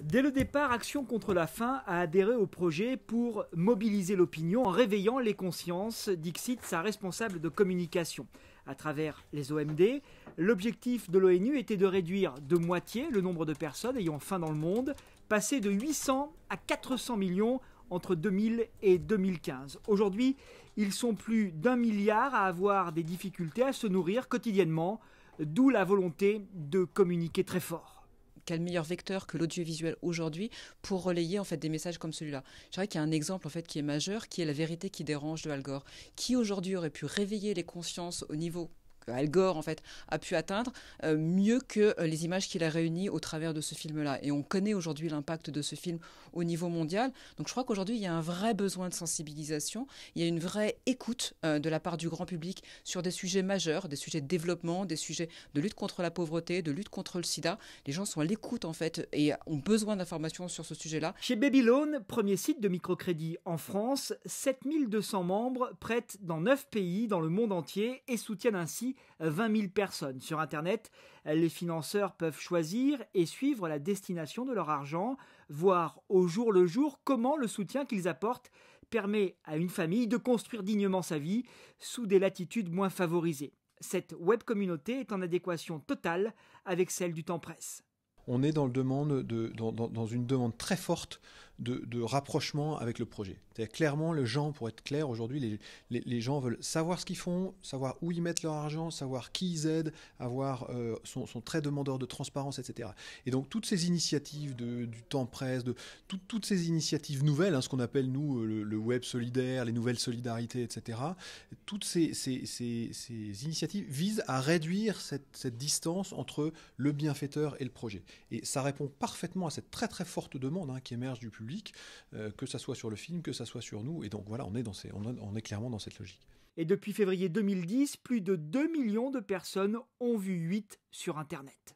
Dès le départ, Action contre la faim a adhéré au projet pour mobiliser l'opinion en réveillant les consciences, dixit sa responsable de communication. À travers les OMD, l'objectif de l'ONU était de réduire de moitié le nombre de personnes ayant faim dans le monde, passer de 800 à 400 millions entre 2000 et 2015. Aujourd'hui, ils sont plus d'1 milliard à avoir des difficultés à se nourrir quotidiennement, d'où la volonté de communiquer très fort. Quel meilleur vecteur que l'audiovisuel aujourd'hui pour relayer en fait des messages comme celui-là. Je dirais qu'il y a un exemple en fait qui est majeur, qui est La vérité qui dérange de Al Gore, qui aujourd'hui aurait pu réveiller les consciences au niveau que Al Gore en fait a pu atteindre mieux que les images qu'il a réunies au travers de ce film-là. Et on connaît aujourd'hui l'impact de ce film au niveau mondial. Donc je crois qu'aujourd'hui il y a un vrai besoin de sensibilisation, il y a une vraie écoute de la part du grand public sur des sujets majeurs, des sujets de développement, des sujets de lutte contre la pauvreté, de lutte contre le sida. Les gens sont à l'écoute en fait et ont besoin d'informations sur ce sujet-là. Chez Babylone, premier site de microcrédit en France, 7200 membres prêtent dans 9 pays dans le monde entier et soutiennent ainsi 20 000 personnes. Sur Internet, les financeurs peuvent choisir et suivre la destination de leur argent, voir au jour le jour comment le soutien qu'ils apportent permet à une famille de construire dignement sa vie sous des latitudes moins favorisées. Cette web communauté est en adéquation totale avec celle du temps presse. On est dans une demande très forte de rapprochement avec le projet. C'est-à-dire, clairement, les gens, pour être clair, aujourd'hui, les gens veulent savoir ce qu'ils font, savoir où ils mettent leur argent, savoir qui ils aident, sont très demandeurs de transparence, etc. Et donc, toutes ces initiatives du temps presse, toutes ces initiatives nouvelles, ce qu'on appelle, nous, le web solidaire, les nouvelles solidarités, etc., toutes ces initiatives visent à réduire cette distance entre le bienfaiteur et le projet. Et ça répond parfaitement à cette très très forte demande qui émerge du public, que ça soit sur le film, que ça soit sur nous. Et donc voilà, on est clairement dans cette logique. Et depuis février 2010, plus de 2 millions de personnes ont vu 8 sur Internet.